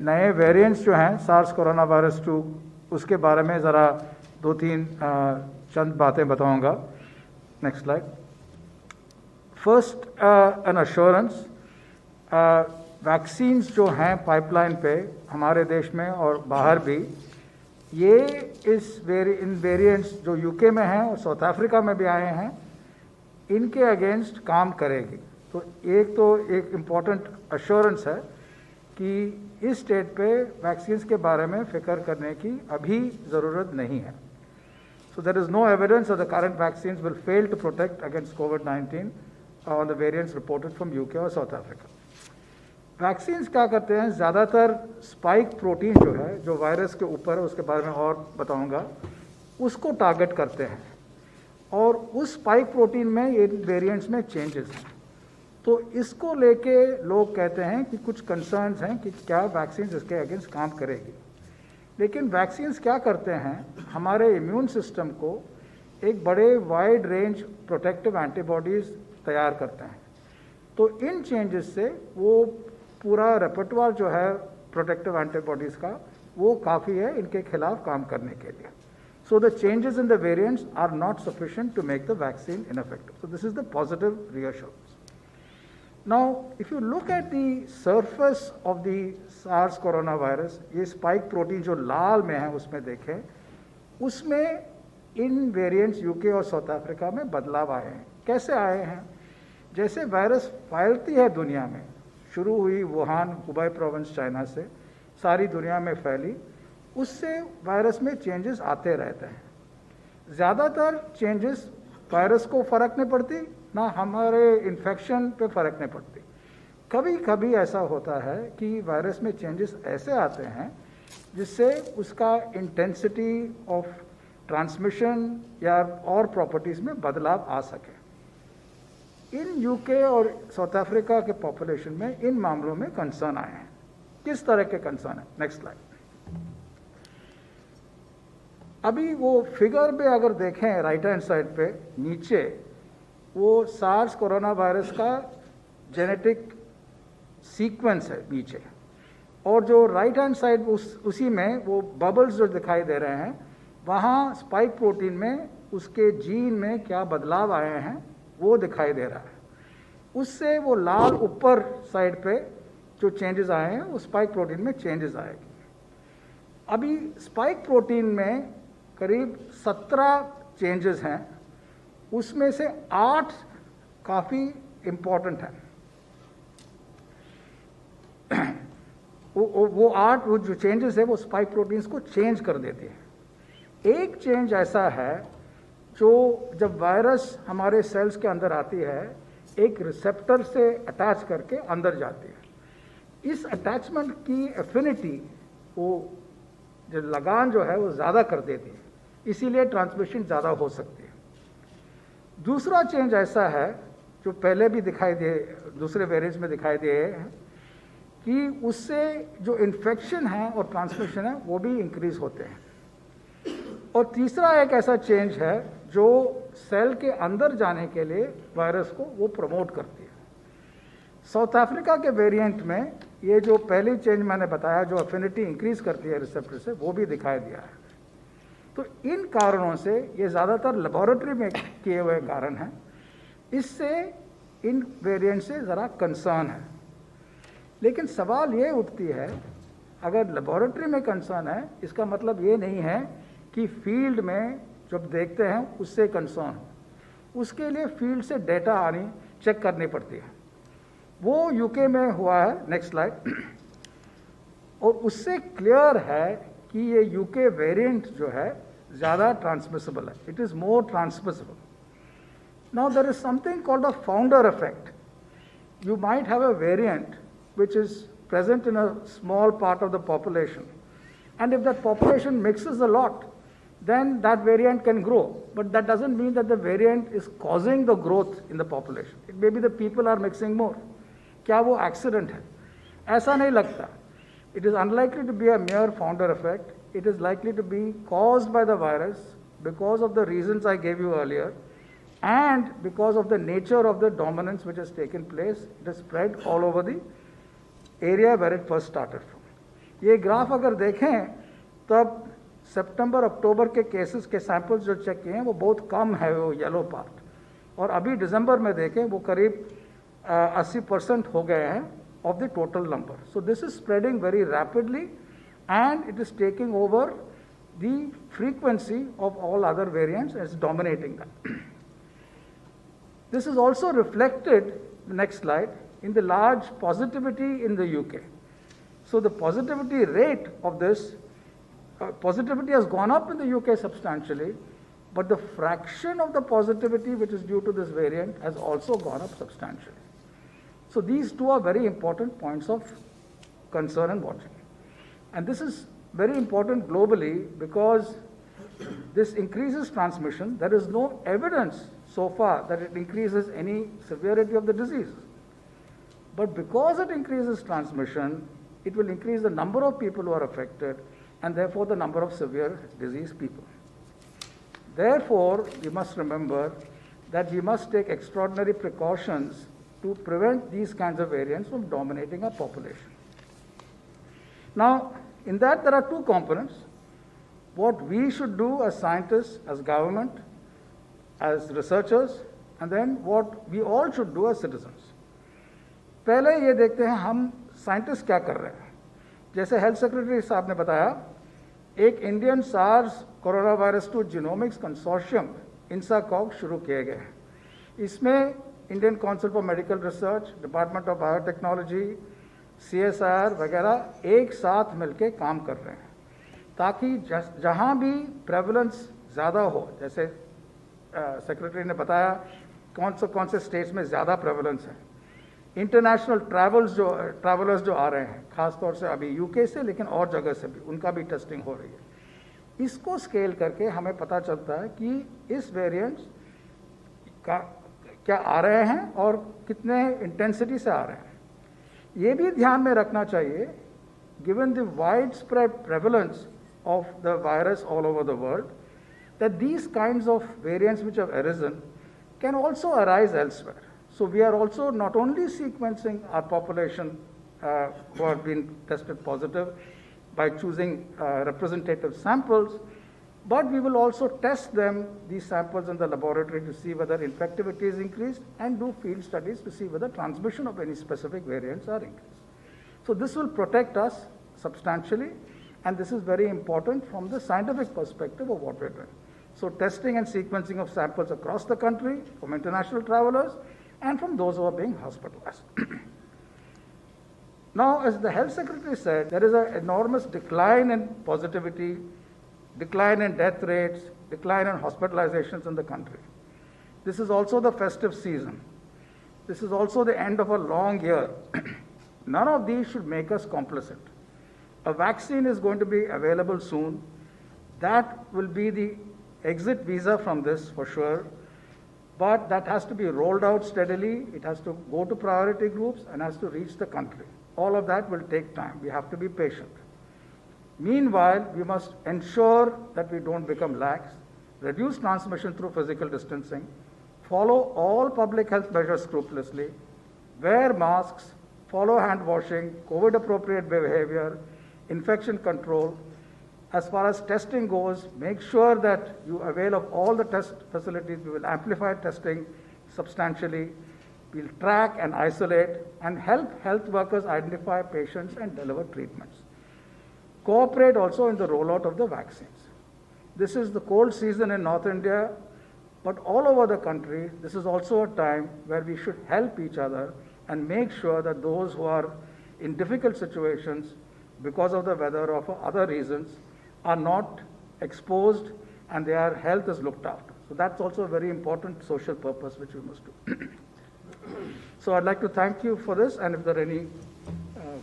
नए वेरिएंट्स जो हैं सार्स कोरोना वायरस 2, उसके बारे में ज़रा 2-3 चंद बातें बताऊंगा। Next slide. First, an assurance, vaccines जो हैं पाइपलाइन पे हमारे देश में और बाहर भी, ये इन वेरिएंट्स जो यूके में हैं और साउथ अफ्रीका में भी आए हैं, इनके अगेंस्ट काम करेगी। तो एक इम्पॉर्टेंट अश्योरेंस है कि इस स्टेट पे वैक्सीन्स के बारे में फिक्र करने की अभी ज़रूरत नहीं है। So there is no evidence that the current vaccines will fail to protect against कोविड-19 on the variants reported from UK और साउथ अफ्रीका। वैक्सीन्स क्या करते हैं, ज़्यादातर स्पाइक प्रोटीन जो है, जो वायरस के ऊपर है, उसके बारे में और बताऊंगा, उसको टारगेट करते हैं और उस स्पाइक प्रोटीन में ये वेरिएंट्स में चेंजेस हैं। तो इसको लेके लोग कहते हैं कि कुछ कंसर्न्स हैं कि क्या वैक्सीन्स इसके अगेंस्ट काम करेगी। लेकिन वैक्सीन्स क्या करते हैं, हमारे इम्यून सिस्टम को एक बड़े वाइड रेंज प्रोटेक्टिव एंटीबॉडीज़ तैयार करते हैं। तो इन चेंजेस से वो पूरा रेपर्टवार जो है प्रोटेक्टिव एंटीबॉडीज़ का, वो काफ़ी है इनके खिलाफ काम करने के लिए। So the changes in the variants are not sufficient to make the vaccine ineffective. So this is the positive reassurance. Now, if you look at the surface of the SARS coronavirus, ये spike protein जो लाल में है उसमें देखें, उसमें इन variants UK और South Africa में बदलाव आए हैं। कैसे आए हैं? जैसे वायरस फैलती है दुनिया में, शुरू हुई वुहान हुबई प्रोविंस चाइना से, सारी दुनिया में फैली, उससे वायरस में चेंजेस आते रहते हैं। ज़्यादातर चेंजेस वायरस को फ़र्क नहीं पड़ती, ना हमारे इन्फेक्शन पे फ़र्क नहीं पड़ती। कभी कभी ऐसा होता है कि वायरस में चेंजेस ऐसे आते हैं जिससे उसका इंटेंसिटी ऑफ ट्रांसमिशन या और प्रॉपर्टीज़ में बदलाव आ सके। इन यूके और साउथ अफ्रीका के पॉपुलेशन में इन मामलों में कंसर्न आए हैं। किस तरह के कंसर्न है? Next slide. अभी वो फिगर पे अगर देखें राइट हैंड साइड पे नीचे, वो सार्स कोरोना वायरस का जेनेटिक सीक्वेंस है नीचे, और जो राइट हैंड साइड उसी में वो बबल्स जो दिखाई दे रहे हैं, वहाँ स्पाइक प्रोटीन में उसके जीन में क्या बदलाव आए हैं वो दिखाई दे रहा है। उससे वो लाल ऊपर साइड पे जो चेंजेस आए हैं, वो स्पाइक प्रोटीन में चेंजेस आएगी। अभी स्पाइक प्रोटीन में करीब 17 चेंजेस हैं, उसमें से 8 काफ़ी इम्पॉर्टेंट हैं। वो 8 वो जो चेंजेस है वो स्पाइक प्रोटीन्स को चेंज कर देते हैं। एक चेंज ऐसा है जो जब वायरस हमारे सेल्स के अंदर आती है, एक रिसेप्टर से अटैच करके अंदर जाती है। इस अटैचमेंट की एफिनिटी, वो जो लगान जो है वो ज़्यादा कर देती है, इसीलिए ट्रांसमिशन ज़्यादा हो सकती है। दूसरा चेंज ऐसा है जो पहले भी दिखाई दे, दूसरे वेरिएंट्स में दिखाई दिए हैं, कि उससे जो इन्फेक्शन है और ट्रांसमिशन है वो भी इंक्रीज होते हैं। और तीसरा एक ऐसा चेंज है जो सेल के अंदर जाने के लिए वायरस को वो प्रमोट करती है। साउथ अफ्रीका के वेरिएंट में ये जो पहली चेंज मैंने बताया, जो एफिनिटी इंक्रीज करती है रिसेप्टर से, वो भी दिखाई दिया है। तो इन कारणों से, ये ज़्यादातर लेबोरेटरी में किए हुए कारण हैं, इससे इन वेरिएंट से ज़रा कंसर्न है। लेकिन सवाल ये उठती है, अगर लेबोरेटरी में कंसर्न है, इसका मतलब ये नहीं है कि फील्ड में जब देखते हैं उससे कंसर्न हो। उसके लिए फील्ड से डेटा आनी, चेक करनी पड़ती है। वो यूके में हुआ है, नेक्स्ट स्लाइड, और उससे क्लियर है कि ये यूके वेरिएंट जो है ज़्यादा ट्रांसमिसिबल है। It is more transmissible. Now there is something called the founder effect. You might have a variant which is present in a small part of the population, and if that population mixes a lot, then that variant can grow, but that doesn't mean that the variant is causing the growth in the population. It may be the people are mixing more. क्या वो accident है? ऐसा नहीं लगता. It is unlikely to be a mere founder effect. It is likely to be caused by the virus because of the reasons I gave you earlier, and because of the nature of the dominance which has taken place. It has spread all over the area where it first started from. ये graph अगर देखें तब सितंबर अक्टूबर के cases के samples जो check किए हैं वो बहुत कम है, वो येलो पार्ट, और अभी दिसंबर में देखें वो करीब 80% हो गए हैं of the total number. So this is spreading very rapidly and it is taking over the frequency of all other variants and it's dominating them. This is also reflected, next slide, in the large positivity in the UK. So the positivity rate of this, positivity has gone up in the UK substantially, but the fraction of the positivity which is due to this variant has also gone up substantially. So these two are very important points of concern and watching. And this is very important globally because this increases transmission. There is no evidence so far that it increases any severity of the disease. But because it increases transmission, it will increase the number of people who are affected and therefore the number of severe disease people. Therefore, we must remember that we must take extraordinary precautions to prevent these kinds of variants from dominating our population. Now, in that there are two components. What we should do as scientists, as government, as researchers, and then what we all should do as citizens. पहले ये देखते हैं हम scientist क्या कर रहे हैं. जैसे हेल्थ सेक्रेटरी साहब ने बताया, एक Indian SARS corona virus 2 genomics consortium INSACOG शुरू किए गए हैं. इसमें Indian Council for Medical Research, Department of Biotechnology, CSIR वगैरह एक साथ मिलकर काम कर रहे हैं ताकि जहाँ भी प्रेवलेंस ज़्यादा हो, जैसे सेक्रेटरी ने बताया कौन से स्टेट्स में ज़्यादा प्रेवलेंस है. इंटरनेशनल ट्रैवलर्स जो आ रहे हैं, ख़ासतौर से अभी UK से, लेकिन और जगह से भी उनका भी टेस्टिंग हो रही है. इसको स्केल करके हमें पता चलता है कि इस वेरिएंट्स का क्या आ रहे हैं और कितने इंटेंसिटी से आ रहे हैं. ये भी ध्यान में रखना चाहिए, given the widespread prevalence of the virus all over the world, that these kinds of variants which have arisen can also arise elsewhere. So we are also not only sequencing our population who have been tested positive by choosing representative samples, but we will also test them, these samples in the laboratory, to see whether infectivity is increased and do field studies to see whether transmission of any specific variants are increased. So this will protect us substantially, and this is very important from the scientific perspective of what we're doing. So testing and sequencing of samples across the country from international travelers and from those who are being hospitalized. Now, as the health secretary said, there is an enormous decline in positivity, decline in death rates, decline in hospitalizations in the country. This is also the festive season. This is also the end of a long year. None of these should make us complicit. A vaccine is going to be available soon. That will be the exit visa from this for sure. But that has to be rolled out steadily. It has to go to priority groups and has to reach the country. All of that will take time. We have to be patient. Meanwhile, we must ensure that we don't become lax, reduce transmission through physical distancing, follow all public health measures scrupulously, wear masks, follow hand washing, COVID appropriate behavior, infection control. As far as testing goes, make sure that you avail of all the test facilities. We will amplify testing substantially. We'll track and isolate and help health workers identify patients and deliver treatments. Cooperate also in the rollout of the vaccines. This is the cold season in North India, but all over the country, this is also a time where we should help each other and make sure that those who are in difficult situations because of the weather or for other reasons are not exposed and their health is looked after. So that's also a very important social purpose which we must do. So I'd like to thank you for this, and if there are any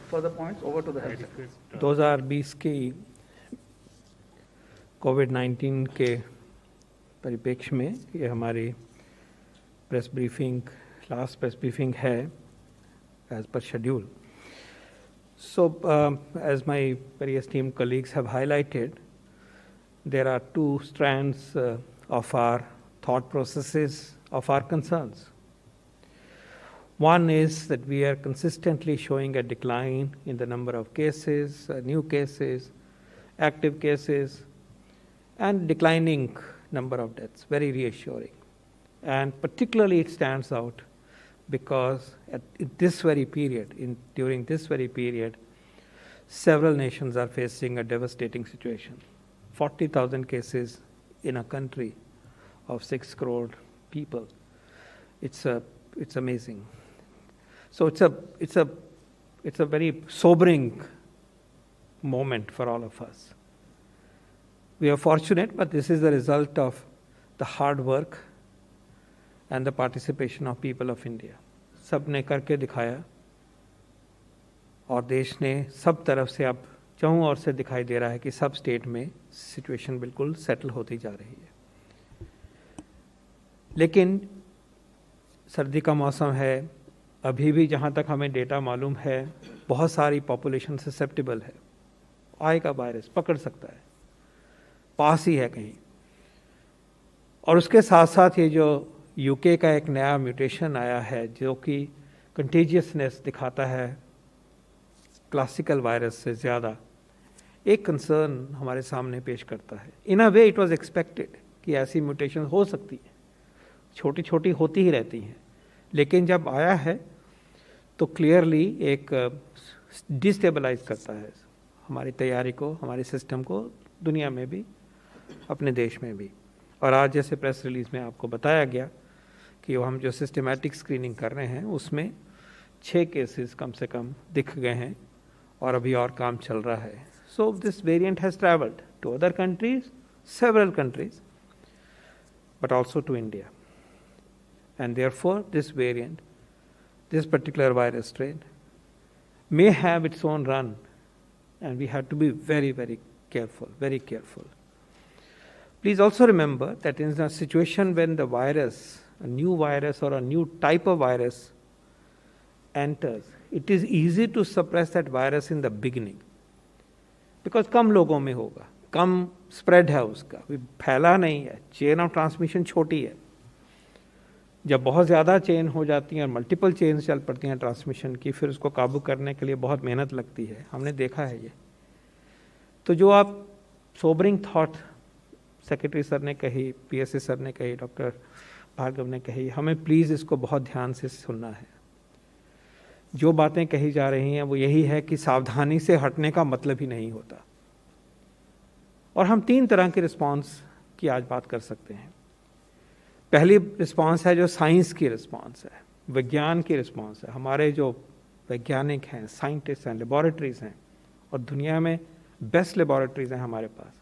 further points, over to the health secretary. 2020 की कोविड-19 के परिप्रेक्ष्य में ये हमारी press briefing, last press briefing है as per schedule. So, as my very esteemed colleagues have highlighted, there are two strands of our thought processes, of our concerns. One is that we are consistently showing a decline in the number of cases, new cases, active cases, and declining number of deaths, very reassuring. And particularly it stands out because at this very period, during this very period, several nations are facing a devastating situation. 40,000 cases in a country of 6 crore people. It's amazing. So it's a very sobering moment for all of us. We are fortunate, but this is the result of the hard work and the participation of people of India. सब ने करके दिखाया और देश ने सब तरफ से अब चारों ओर से दिखाई दे रहा है कि सब स्टेट में सिचुएशन बिल्कुल सेटल होती जा रही है. लेकिन सर्दी का मौसम है, अभी भी जहाँ तक हमें डेटा मालूम है बहुत सारी पॉपुलेशन ससेप्टेबल है, आएगा वायरस, पकड़ सकता है, पास ही है कहीं. और उसके साथ साथ ये जो यूके का एक नया म्यूटेशन आया है जो कि कंटेजियसनेस दिखाता है क्लासिकल वायरस से ज़्यादा, एक कंसर्न हमारे सामने पेश करता है. इन अ वे इट वाज एक्सपेक्टेड कि ऐसी म्यूटेशन हो सकती है, छोटी छोटी होती ही रहती हैं, लेकिन जब आया है तो क्लियरली एक डिस्टेबलाइज करता है हमारी तैयारी को, हमारे सिस्टम को, दुनिया में भी, अपने देश में भी. और आज जैसे प्रेस रिलीज में आपको बताया गया कि हम जो सिस्टमैटिक स्क्रीनिंग कर रहे हैं उसमें 6 केसेस कम से कम दिख गए हैं और अभी और काम चल रहा है. So this variant has travelled to other countries, several countries, but also to India. And therefore, this variant, this particular virus strain, may have its own run, and we have to be very, very careful, very careful. Please also remember that in a situation when the virus, a new virus or a new type of virus enters, it is easy to suppress that virus in the beginning. Because कम लोगों में होगा, कम spread है उसका, फैला नहीं है, chain of transmission छोटी है. जब बहुत ज़्यादा चेन हो जाती हैं और मल्टीपल चेन चल पड़ती हैं ट्रांसमिशन की, फिर उसको काबू करने के लिए बहुत मेहनत लगती है, हमने देखा है ये. तो जो आप सोबरिंग थॉट सेक्रेटरी सर ने कही, पीएसए सर ने कही, डॉक्टर भार्गव ने कही, हमें प्लीज़ इसको बहुत ध्यान से सुनना है. जो बातें कही जा रही हैं वो यही है कि सावधानी से हटने का मतलब ही नहीं होता. और हम 3 तरह के रिस्पॉन्स की आज बात कर सकते हैं. पहली रिस्पांस है जो साइंस की रिस्पांस है, विज्ञान की रिस्पांस है. हमारे जो वैज्ञानिक हैं, साइंटिस्ट हैं, लेबॉरेटरीज हैं, और दुनिया में बेस्ट लेबॉरेटरीज हैं हमारे पास,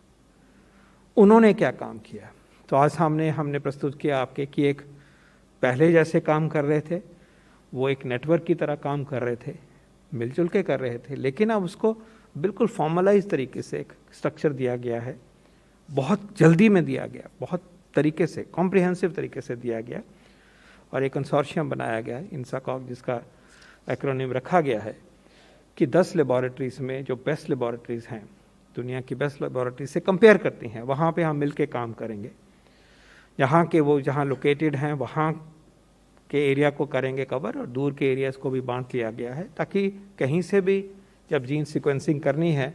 उन्होंने क्या काम किया. तो आज हमने प्रस्तुत किया आपके कि एक पहले जैसे काम कर रहे थे, वो एक नेटवर्क की तरह काम कर रहे थे, मिलजुल के कर रहे थे, लेकिन अब उसको बिल्कुल फॉर्मलाइज तरीके से एक स्ट्रक्चर दिया गया है, बहुत जल्दी में दिया गया, बहुत तरीके से, कॉम्प्रिहेंसिव तरीके से दिया गया, और एक कंसोर्शियम बनाया गया है, इंसाकॉग जिसका एक्रोनिम रखा गया है, कि 10 लेबॉरेटरीज में जो बेस्ट लेबॉरेटरीज हैं, दुनिया की बेस्ट लेबॉरेटरीज से कंपेयर करती हैं, वहाँ पे हम मिलके काम करेंगे. यहाँ के वो जहाँ लोकेटेड हैं वहाँ के एरिया को करेंगे कवर, और दूर के एरियाज़ को भी बांट लिया गया है, ताकि कहीं से भी जब जीन सीक्वेंसिंग करनी है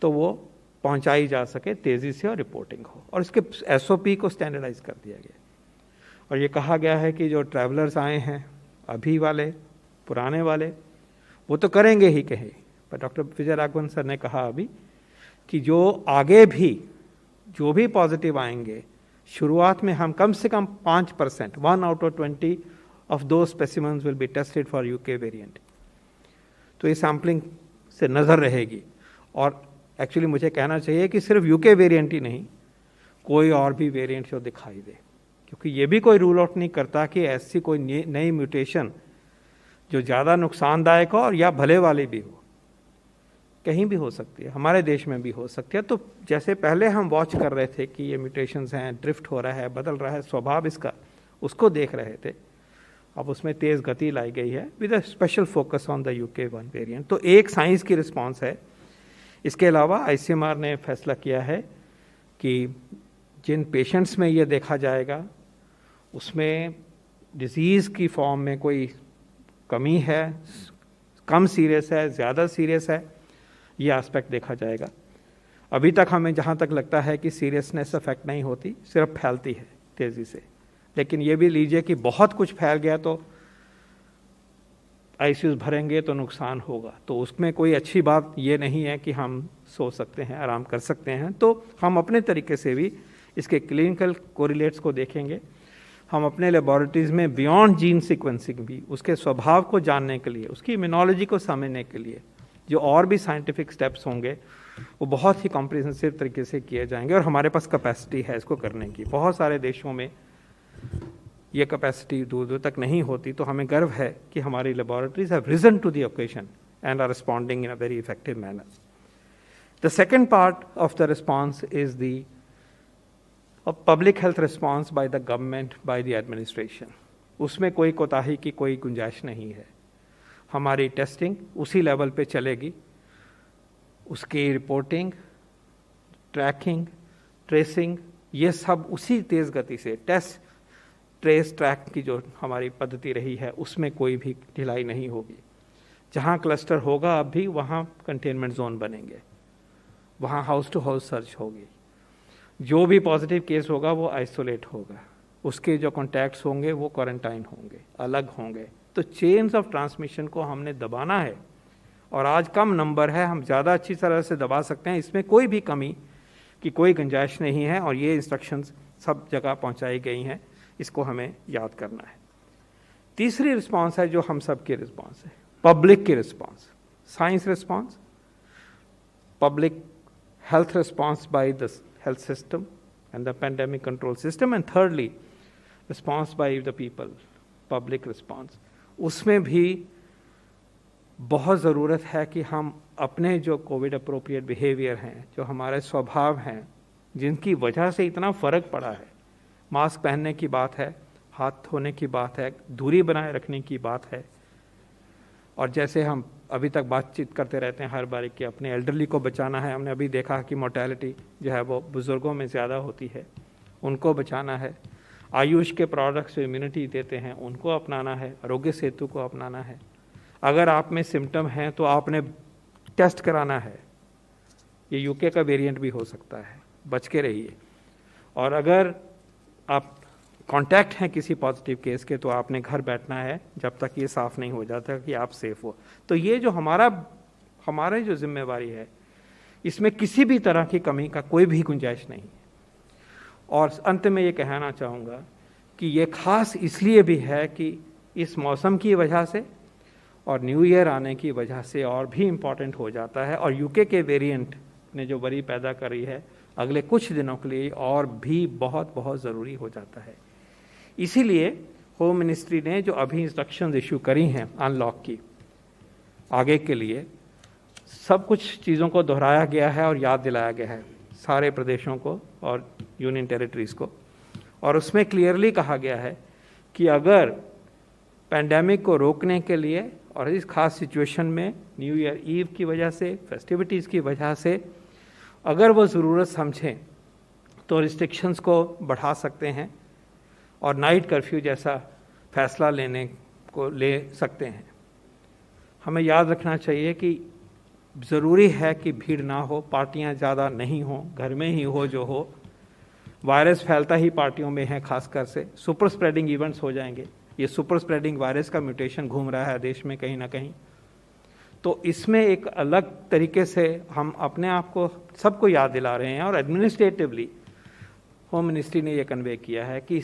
तो वो पहुंचाई जा सके तेज़ी से और रिपोर्टिंग हो. और इसके एसओपी को स्टैंडर्डाइज कर दिया गया. और ये कहा गया है कि जो ट्रैवलर्स आए हैं, अभी वाले, पुराने वाले, वो तो करेंगे ही कहीं, पर डॉक्टर विजय राघवन सर ने कहा अभी कि जो आगे भी जो भी पॉजिटिव आएंगे, शुरुआत में हम कम से कम 5%, 1 out of 20 of those specimens will be tested for UK variant. तो ये सैम्पलिंग से नज़र रहेगी. और एक्चुअली मुझे कहना चाहिए कि सिर्फ यूके वेरिएंट ही नहीं, कोई और भी वेरिएंट जो दिखाई दे, क्योंकि ये भी कोई रूल आउट नहीं करता कि ऐसी कोई नई म्यूटेशन जो ज़्यादा नुकसानदायक हो और या भले वाली भी हो, कहीं भी हो सकती है, हमारे देश में भी हो सकती है. तो जैसे पहले हम वॉच कर रहे थे कि ये म्यूटेशंस हैं, ड्रिफ्ट हो रहा है, बदल रहा है स्वभाव इसका, उसको देख रहे थे, अब उसमें तेज़ गति लाई गई है with a special focus on the UK1 variant. तो एक साइंस की रिस्पॉन्स है. इसके अलावा ICMR ने फैसला किया है कि जिन पेशेंट्स में ये देखा जाएगा उसमें डिजीज़ की फॉर्म में कोई कमी है, कम सीरियस है, ज़्यादा सीरियस है, ये एस्पेक्ट देखा जाएगा। अभी तक हमें जहाँ तक लगता है कि सीरियसनेस अफेक्ट नहीं होती, सिर्फ फैलती है तेज़ी से। लेकिन ये भी लीजिए कि बहुत कुछ फैल गया तो आईसीयूज़ भरेंगे तो नुकसान होगा, तो उसमें कोई अच्छी बात ये नहीं है कि हम सो सकते हैं, आराम कर सकते हैं। तो हम अपने तरीके से भी इसके क्लिनिकल कोरिलेट्स को देखेंगे। हम अपने लेबोरेटरीज़ में बियॉन्ड जीन सीक्वेंसिंग भी, उसके स्वभाव को जानने के लिए, उसकी इम्यूनोलॉजी को समझने के लिए जो और भी साइंटिफिक स्टेप्स होंगे वो बहुत ही कॉम्प्रिहेंसिव तरीके से किए जाएंगे, और हमारे पास कैपेसिटी है इसको करने की। बहुत सारे देशों में ये कैपेसिटी दूर दूर तक नहीं होती, तो हमें गर्व है कि हमारी laboratories have risen to the occasion and are responding in a very effective manner. The second part of the response is the public health response by the government, by the administration. उसमें कोई कोताही की कोई गुंजाइश नहीं है। हमारी testing उसी लेवल पे चलेगी, उसकी रिपोर्टिंग, ट्रैकिंग, ट्रेसिंग, ये सब उसी तेज़ गति से, टेस्ट ट्रेस ट्रैक की जो हमारी पद्धति रही है उसमें कोई भी ढिलाई नहीं होगी। जहाँ क्लस्टर होगा अब भी वहाँ कंटेनमेंट जोन बनेंगे, वहाँ हाउस टू हाउस सर्च होगी, जो भी पॉजिटिव केस होगा वो आइसोलेट होगा, उसके जो कॉन्टैक्ट्स होंगे वो क्वारंटाइन होंगे, अलग होंगे। तो चेन्स ऑफ ट्रांसमिशन को हमने दबाना है, और आज कम नंबर है, हम ज़्यादा अच्छी तरह से दबा सकते हैं, इसमें कोई भी कमी की कोई गुंजाइश नहीं है, और ये इंस्ट्रक्शंस सब जगह पहुंचाई गई हैं, इसको हमें याद करना है। तीसरी रिस्पांस है जो हम सब की रिस्पांस है, पब्लिक की response, science response, public health response by the health system and the pandemic control system, and thirdly response by the people, public response. उसमें भी बहुत ज़रूरत है कि हम अपने जो कोविड अप्रोप्रिएट बिहेवियर हैं, जो हमारे स्वभाव हैं, जिनकी वजह से इतना फ़र्क पड़ा है, मास्क पहनने की बात है, हाथ धोने की बात है, दूरी बनाए रखने की बात है, और जैसे हम अभी तक बातचीत करते रहते हैं हर बार कि अपने एल्डरली को बचाना है, हमने अभी देखा कि मोर्टेलिटी जो है वो बुज़ुर्गों में ज़्यादा होती है, उनको बचाना है। आयुष के प्रोडक्ट्स जो इम्यूनिटी देते हैं उनको अपनाना है, आरोग्य सेतु को अपनाना है। अगर आप में सिम्टम हैं तो आपने टेस्ट कराना है, ये यूके का वेरिएंट भी हो सकता है, बच के रहिए। और अगर आप कांटेक्ट हैं किसी पॉजिटिव केस के तो आपने घर बैठना है जब तक ये साफ नहीं हो जाता कि आप सेफ हो। तो ये जो हमारे जो जिम्मेवारी है, इसमें किसी भी तरह की कमी का कोई भी गुंजाइश नहीं है। और अंत में ये कहना चाहूँगा कि ये खास इसलिए भी है कि इस मौसम की वजह से और न्यू ईयर आने की वजह से और भी इम्पॉर्टेंट हो जाता है, और यूके के वेरिएंट ने जो वरी पैदा करी है अगले कुछ दिनों के लिए और भी बहुत बहुत ज़रूरी हो जाता है। इसीलिए होम मिनिस्ट्री ने जो अभी इंस्ट्रक्शंस इशू करी हैं अनलॉक की, आगे के लिए सब कुछ चीज़ों को दोहराया गया है और याद दिलाया गया है सारे प्रदेशों को और यूनियन टेरिटरीज़ को, और उसमें क्लियरली कहा गया है कि अगर पैंडेमिक को रोकने के लिए और इस खास सिचुएशन में न्यू ईयर ईव की वजह से, फेस्टिविटीज़ की वजह से, अगर वो ज़रूरत समझें तो रिस्ट्रिक्शंस को बढ़ा सकते हैं और नाइट कर्फ्यू जैसा फैसला ले सकते हैं। हमें याद रखना चाहिए कि ज़रूरी है कि भीड़ ना हो, पार्टियां ज़्यादा नहीं हो, घर में ही हो जो हो। वायरस फैलता ही पार्टियों में है, खासकर से सुपर स्प्रेडिंग इवेंट्स हो जाएंगे। ये सुपर स्प्रेडिंग वायरस का म्यूटेशन घूम रहा है देश में कहीं ना कहीं, तो इसमें एक अलग तरीके से हम अपने आप को सबको याद दिला रहे हैं। और एडमिनिस्ट्रेटिवली होम मिनिस्ट्री ने यह कन्वे किया है कि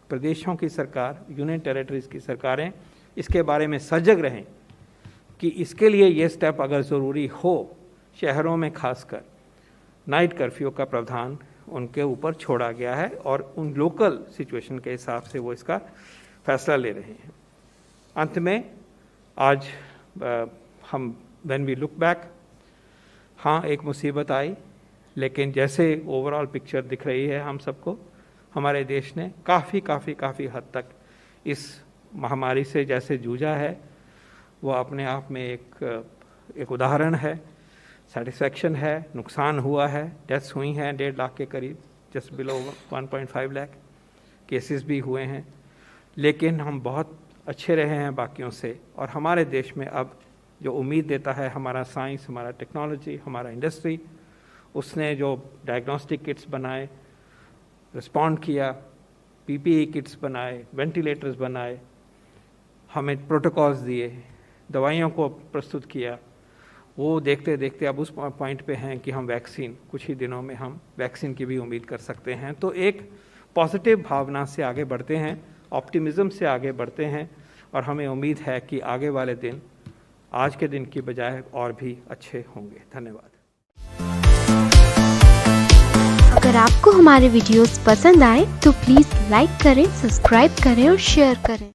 प्रदेशों की सरकार, यूनियन टेरिटरीज़ की सरकारें इसके बारे में सजग रहें कि इसके लिए ये स्टेप अगर ज़रूरी हो, शहरों में खासकर नाइट कर्फ्यू का प्रावधान उनके ऊपर छोड़ा गया है और उन लोकल सिचुएशन के हिसाब से वो इसका फैसला ले रहे हैं। अंत में आज हम व्हेन वी लुक बैक, हाँ एक मुसीबत आई, लेकिन जैसे ओवरऑल पिक्चर दिख रही है हम सबको, हमारे देश ने काफ़ी हद तक इस महामारी से जैसे जूझा है वो अपने आप में एक उदाहरण है, सेटिस्फैक्शन है। नुकसान हुआ है, डेथ्स हुई हैं 1.5 लाख के करीब, जस्ट बिलो 1.5 लाख केसेस भी हुए हैं, लेकिन हम बहुत अच्छे रहे हैं बाकियों से, और हमारे देश में अब जो उम्मीद देता है हमारा साइंस, हमारा टेक्नोलॉजी, हमारा इंडस्ट्री, उसने जो डायग्नोस्टिक किट्स बनाए, रिस्पॉन्ड किया, पीपीई किट्स बनाए, वेंटिलेटर्स बनाए, हमें प्रोटोकॉल्स दिए, दवाइयों को प्रस्तुत किया, वो देखते देखते अब उस पॉइंट पे हैं कि हम वैक्सीन, कुछ ही दिनों में हम वैक्सीन की भी उम्मीद कर सकते हैं। तो एक पॉजिटिव भावना से आगे बढ़ते हैं, ऑप्टिमिज्म से आगे बढ़ते हैं, और हमें उम्मीद है कि आगे वाले दिन आज के दिन की बजाय और भी अच्छे होंगे। धन्यवाद। अगर आपको हमारे वीडियोस पसंद आए तो प्लीज़ लाइक करें, सब्सक्राइब करें और शेयर करें।